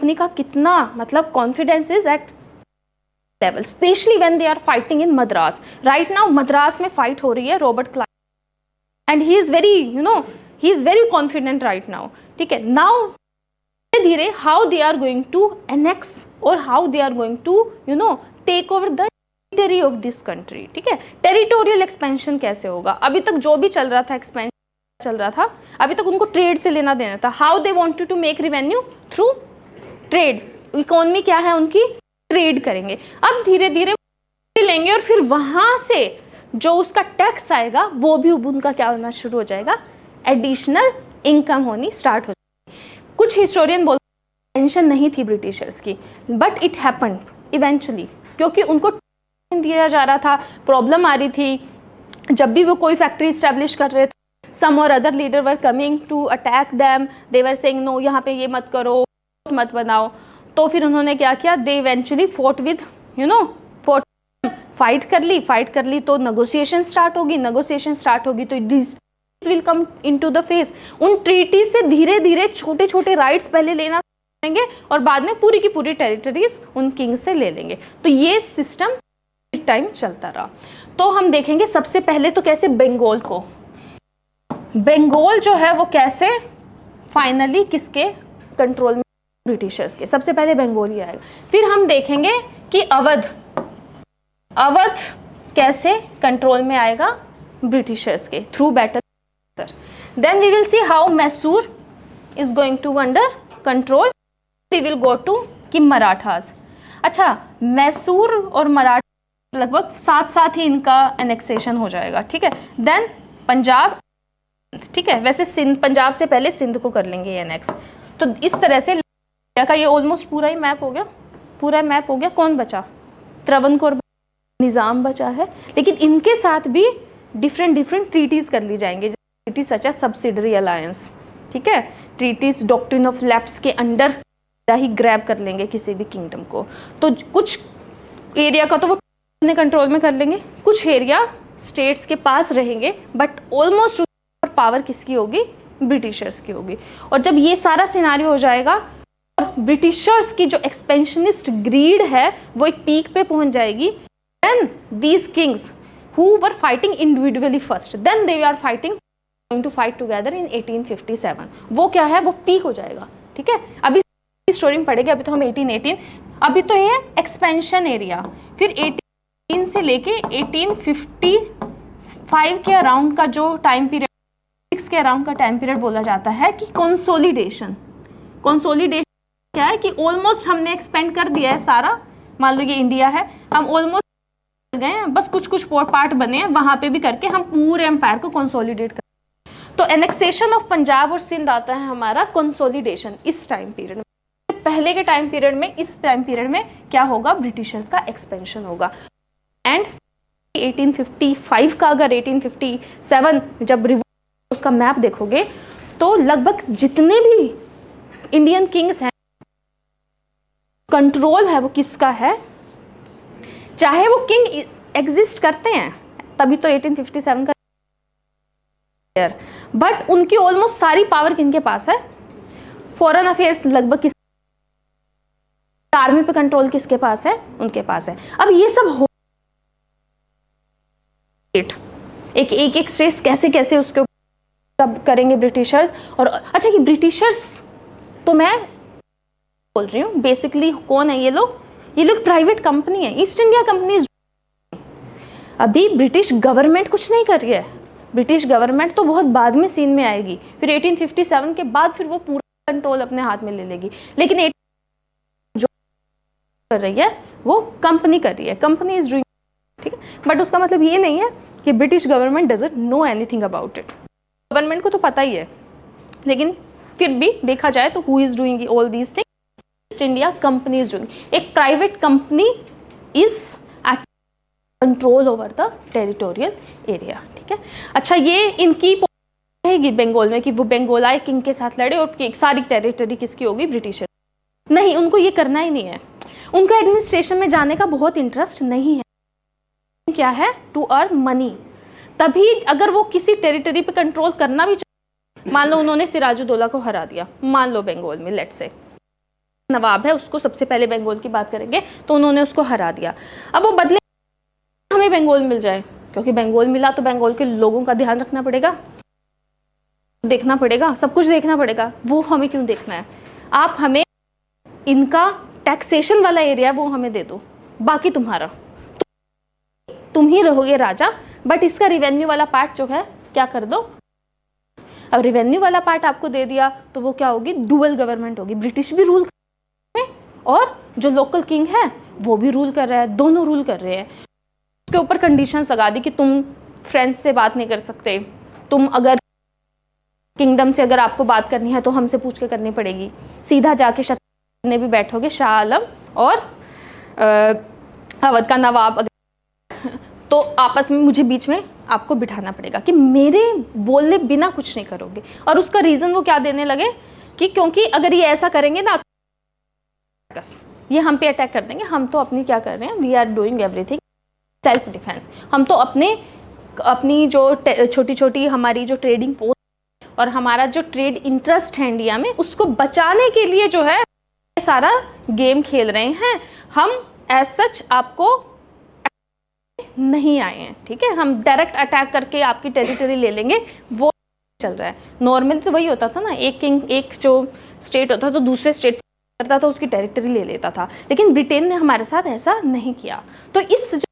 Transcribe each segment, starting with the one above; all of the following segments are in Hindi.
कंपनी का कितना मतलब confidence is at level, specially when they are fighting in Madras. Right now Madras में फाइट हो रही है Robert Clive and he is very he is very confident right now. ठीक है, नाउ धीरे धीरे how they are going to annex और how they are going to take over the territory of this country. ठीक है, टेरिटोरियल एक्सपेंशन कैसे होगा? अभी तक जो भी चल रहा था एक्सपेंशन चल रहा था, अभी तक उनको ट्रेड से लेना देना था। How they wanted to make revenue through trade. Economy क्या है उनकी? ट्रेड करेंगे। अब धीरे धीरे लेंगे और फिर वहां से जो उसका टैक्स आएगा वो भी उनका क्या होना शुरू हो जाएगा? एडिशनल इनकम होनी स्टार्ट हो जाएगी। कुछ हिस्टोरियन बोलते हैं टेंशन नहीं थी ब्रिटिशर्स की, बट इट हैपेंड इवेंचुअली, क्योंकि उनको दिया जा रहा था, प्रॉब्लम आ रही थी। जब भी वो कोई फैक्ट्री स्टैब्लिश कर रहे थे, some or other leader were coming to attack them, they were saying no यहाँ पे ये मत करो, मत बनाओ। तो फिर उन्होंने क्या किया? they eventually fought with fought, fight कर ली तो नेगोशिएशन स्टार्ट होगी तो this will come into the face. उन ट्रीटी से धीरे धीरे छोटे छोटे राइट्स पहले लेना लेंगे और बाद में पूरी की पूरी टेरिटरीज उन किंग से ले लेंगे। तो ये सिस्टम टाइम चलता रहा। तो हम देखेंगे सबसे पहले तो कैसे बंगाल जो है वो कैसे फाइनली किसके कंट्रोल में? ब्रिटिशर्स के। सबसे पहले बंगाल ही आएगा। फिर हम देखेंगे कि अवध कैसे कंट्रोल में आएगा? ब्रिटिशर्स के through battle. Then we will see how Mysore is going to under control. We will go to कि मराठास। अच्छा, मैसूर और मराठा लगभग साथ साथ ही इनका एनेक्सेशन हो जाएगा। ठीक है, देन पंजाब। ठीक है, वैसे सिंध, पंजाब से पहले सिंध को कर लेंगे ये नेक्स्ट। तो इस तरह से इंडिया का ये ऑलमोस्ट पूरा ही मैप हो गया। कौन बचा? त्रावणकोर, निज़ाम बचा है। लेकिन इनके साथ भी डिफरेंट ट्रीटीज कर ली जाएंगे, treaty such as subsidiary alliance. ठीक है, ट्रीटीज डॉक्ट्रिन ऑफ लैप्स के अंडर ही ग्रैब कर लेंगे किसी भी किंगडम को। तो कुछ एरिया का तो वो अपने कंट्रोल में कर लेंगे, कुछ एरिया स्टेट्स के पास रहेंगे, बट ऑलमोस्ट पावर किसकी होगी? ब्रिटिशर्स की होगी। और जब ये सारा सिनारियो हो जाएगा और ब्रिटिशर्स की जो एक्सपेंशनिस्ट ग्रीड है वो एक पीक पे पहुंच जाएगी, then these kings who were fighting individually first, then they are fighting going to fight together in 1857। वो क्या है? वो पीक हो जाएगा। ठीक है, अभी स्टोरी में पढ़ेंगे। अभी तो हम 1818, अभी तो ये एक्सपेंशन एरिया। फिर 18 से लेके 1855 के अराउंड का जो टाइम पीरियड, के अराउंड का टाइम पीरियड बोला जाता है कि कंसोलिडेशन क्या है? कि ऑलमोस्ट हमने एक्सपेंड कर दिया है सारा। मान लो ये इंडिया है, हम ऑलमोस्ट गए हैं, बस कुछ पार्ट बने हैं, वहां पे भी करके हम पूरे एम्पायर को कंसोलिडेट कर। तो एनेक्सेशन ऑफ पंजाब और सिंध आता है हमारा कंसोलिडेशन इस टाइम पीरियड में। पहले के टाइम पीरियड में, इस टाइम पीरियड में क्या होगा? ब्रिटिशर्स का एक्सपेंशन होगा। एंड 1855 का, अगर 1857 जब उसका मैप देखोगे तो लगभग जितने भी इंडियन किंग्स हैं, कंट्रोल है वो किसका है? चाहे वो किंग एग्जिस्ट करते हैं तभी तो 1857 का, बट उनकी ऑलमोस्ट सारी पावर किनके पास है? फॉरेन अफेयर्स लगभग किस, आर्मी पे कंट्रोल किसके पास है? उनके पास है। अब ये सब हो एक स्टेट्स कैसे उसके करेंगे ब्रिटिशर्स। और अच्छा, कि ब्रिटिशर्स तो मैं बोल रही हूँ बेसिकली कौन है ये लोग प्राइवेट कंपनी है, ईस्ट इंडिया कंपनी। अभी ब्रिटिश गवर्नमेंट कुछ नहीं कर रही है। ब्रिटिश गवर्नमेंट तो बहुत बाद में सीन में आएगी, फिर 1857 के बाद फिर वो पूरा कंट्रोल अपने हाथ में ले लेगी। लेकिन जो कर रही है वो कंपनी कर रही है, कंपनी इज डूइंग। ठीक है, बट उसका मतलब ये नहीं है कि British government doesn't know anything about it. Government को तो पता ही है, लेकिन फिर भी देखा जाए तो who is doing all these things? East India company is doing. एक private company is control over the territorial area. ठीक है, अच्छा, ये इनकी रहेगी बंगाल में कि वो बंगाल किंग के साथ लड़े और सारी टेरिटरी किसकी होगी? ब्रिटिशर। नहीं, उनको ये करना ही नहीं है। उनका एडमिनिस्ट्रेशन में जाने का बहुत इंटरेस्ट नहीं है। क्या है? To earn money. तभी अगर वो किसी टेरिटरी पे कंट्रोल करना भी चाहे, मान लो उन्होंने सिराजुद्दौला को हरा दिया, मान लो बंगाल में, लेट्स से नवाब है उसको सबसे पहले बंगाल की बात करेंगे, तो उन्होंने उसको हरा दिया। अब वो बदले हमें बंगाल मिल जाए, क्योंकि बंगाल मिला तो बंगाल के लोगों का ध्यान रखना पड़ेगा, देखना पड़ेगा, सब कुछ देखना पड़ेगा। वो हमें क्यों देखना है? आप हमें इनका टैक्सेशन वाला एरिया वो हमें दे दो, बाकी तुम्हारा, तुम ही रहोगे राजा, बट इसका रिवेन्यू वाला पार्ट जो है क्या कर दो। अब रिवेन्यू वाला पार्ट आपको दे दिया तो वो क्या होगी, डुअल गवर्नमेंट होगी। ब्रिटिश भी रूल कर रहे हैं और जो लोकल किंग है वो भी रूल कर रहा है, दोनों रूल कर रहे हैं। उसके ऊपर कंडीशंस लगा दी कि तुम फ्रेंच से बात नहीं कर सकते, तुम अगर किंगडम से अगर आपको बात करनी है तो हमसे पूछ के करनी पड़ेगी, सीधा जाके शतरंज भी बैठोगे शाह आलम और अवध का नवाब, तो आपस में मुझे बीच में आपको बिठाना पड़ेगा कि मेरे बोले बिना कुछ नहीं करोगे। और उसका रीज़न वो क्या देने लगे कि क्योंकि अगर ये ऐसा करेंगे ना, ये हम पे अटैक कर देंगे, हम तो अपनी क्या कर रहे हैं, we are doing everything self defence. हम तो अपनी जो छोटी छोटी हमारी जो ट्रेडिंग पोस्ट और हमारा जो ट्रेड इंटरेस्ट है इंडिया में, उसको बचाने के लिए जो है सारा गेम खेल रहे हैं। हम एज सच आपको नहीं आए हैं, ठीक है, हम डायरेक्ट अटैक करके आपकी टेरिटरी ले लेंगे, वो चल रहा है। नॉर्मली तो वही होता था ना, एक जो स्टेट होता था तो दूसरे स्टेट करता था, उसकी टेरिटरी ले लेता था, लेकिन ब्रिटेन ने हमारे साथ ऐसा नहीं किया। तो इस जो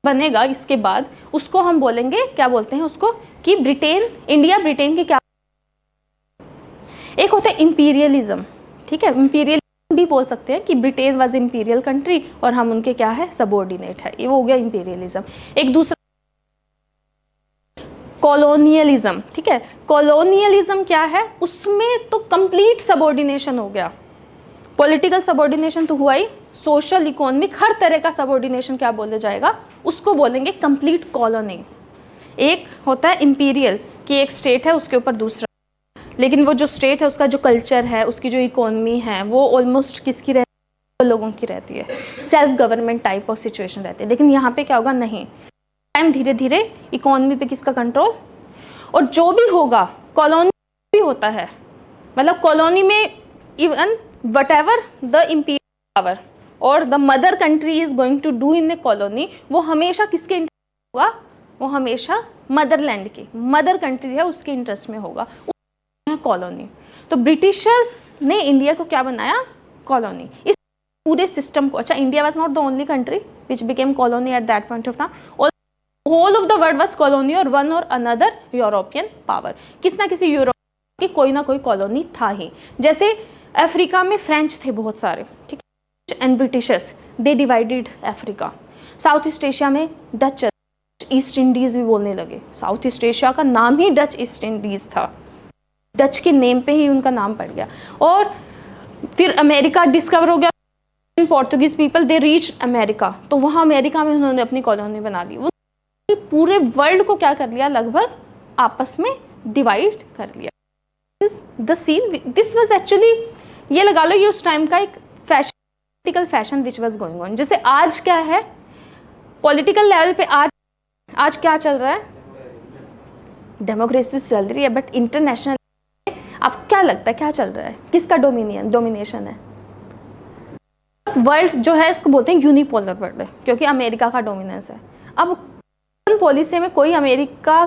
बनेगा इसके बाद उसको हम बोलेंगे, क्या बोलते हैं उसको, कि ब्रिटेन, इंडिया ब्रिटेन की क्या, एक होता है इंपीरियलिज्म, ठीक है, इंपीरियल भी बोल सकते हैं कि ब्रिटेन वाज इंपीरियल कंट्री और हम उनके क्या है, सबऑर्डिनेट है, ये हो गया इंपीरियलिज्म। एक दूसरा कॉलोनियलिज्म, ठीक है, कॉलोनियलिज्म क्या है, उसमें तो कंप्लीट सबऑर्डिनेशन हो गया। पॉलिटिकल सबऑर्डिनेशन तो हुआ ही, सोशल इकोनॉमिक हर तरह का सबऑर्डिनेशन क्या बोला जाएगा, उसको बोलेंगे कंप्लीट कॉलोनी। एक होता है इंपीरियल कि एक स्टेट है उसके ऊपर दूसरा, लेकिन वो जो स्टेट है उसका जो कल्चर है, उसकी जो इकोनॉमी है, वो ऑलमोस्ट किसकी रहती है, लोगों की रहती है, self government type of situation रहती है। लेकिन यहाँ पे क्या होगा, नहीं, टाइम धीरे धीरे इकोनॉमी पे किसका कंट्रोल, और जो भी होगा कॉलोनी भी होता है, मतलब कॉलोनी में even whatever the imperial power और the mother country is going to do in a colony, वो हमेशा किसके इंटरेस्ट होगा, वो हमेशा मदरलैंड की, मदर कंट्री है उसके इंटरेस्ट में होगा, कॉलोनी। तो ब्रिटिशर्स ने इंडिया को क्या बनाया, कॉलोनी। इस पूरे सिस्टम को, अच्छा India was not the only country which became colony at that point of time, whole of the world was colony or one or another European power, किस ना किसी यूरोप की कोई ना कोई कॉलोनी था ही। जैसे अफ्रीका में फ्रेंच थे बहुत सारे, ठीक है, and Britishers they divided Africa. South east Asia में डच ईस्ट इंडीज भी बोलने लगे, साउथ ईस्ट एशिया का नाम ही डच ईस्ट इंडीज था, डच के नेम पे ही उनका नाम पड़ गया। और फिर अमेरिका डिस्कवर हो गया, Portuguese people they reach America, तो वहाँ अमेरिका में उन्होंने अपनी कॉलोनी बना दी। वो पूरे वर्ल्ड को क्या कर लिया, लगभग आपस में डिवाइड कर लिया। The seen this was actually, ये लगा लो ये उस टाइम का एक political fashion which was going on. जैसे आज क्या है पॉलिटिकल लेवल पे, आज क्या चल रहा है, डेमोक्रेसी चल रही है, बट इंटरनेशनल आपको क्या लगता है क्या चल रहा है, किसका डोमिनेशन है? वर्ल्ड जो है इसको बोलते हैं यूनिपोलर वर्ल्ड है, क्योंकि अमेरिका का डोमिनेंस है। अब पॉलिसी में कोई अमेरिका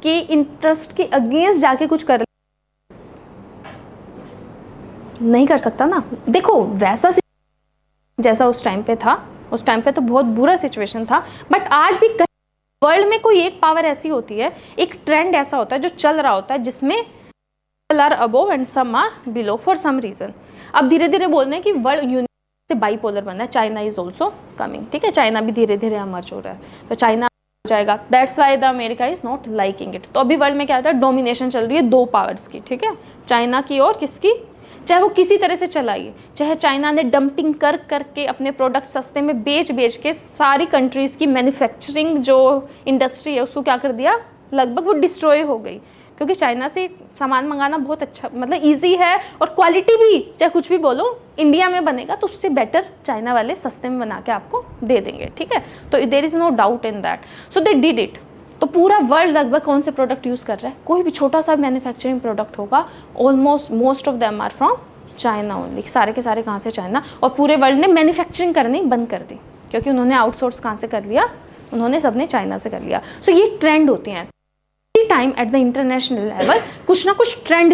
के इंटरेस्ट के अगेंस्ट जाके कुछ कर नहीं कर सकता ना। देखो वैसा जैसा उस टाइम पे था, उस टाइम पे तो बहुत बुरा सिचुएशन था, बट आज भी वर्ल्ड में कोई एक पावर ऐसी होती है, एक ट्रेंड ऐसा होता है जो चल रहा होता है, जिसमें are above and some are below for some reason. अब धीरे धीरे बोल रहे हैं कि वर्ल्ड यूनिट से बाईपोलर बनना है, चाइना इज ऑल्सो कमिंग, ठीक है, चाइना भी धीरे धीरे इमर्ज हो रहा है, तो चाइना हो जाएगा, that's why the America is not liking it. तो अभी वर्ल्ड में क्या होता है, डोमिनेशन चल रही है दो पावर्स की, ठीक है, चाइना की और किसकी, चाहे वो किसी तरह से चलाइए, चाहे चाइना ने डंपिंग कर करके अपने प्रोडक्ट सस्ते में बेच बेच के सारी कंट्रीज़ की मैन्युफैक्चरिंग जो इंडस्ट्री है उसको क्या कर दिया, लगभग वो डिस्ट्रॉय हो गई, क्योंकि चाइना से सामान मंगाना बहुत अच्छा, मतलब इजी है, और क्वालिटी भी चाहे कुछ भी बोलो इंडिया में बनेगा तो उससे बेटर चाइना वाले सस्ते में बना के आपको दे देंगे, ठीक है। तो there is no doubt in that, so they did it. तो पूरा वर्ल्ड लगभग कौन से प्रोडक्ट यूज़ कर रहा है, कोई भी छोटा सा मैन्युफैक्चरिंग प्रोडक्ट होगा, almost most of them are from China only, सारे के सारे कहाँ से, चाइना। और पूरे वर्ल्ड ने मैन्युफैक्चरिंग करनी बंद कर दी, क्योंकि उन्होंने आउटसोर्स कहाँ से कर लिया, उन्होंने सबने चाइना से कर लिया। सो ये ट्रेंड होती हैं, time at the international level कुछ ना कुछ ट्रेंड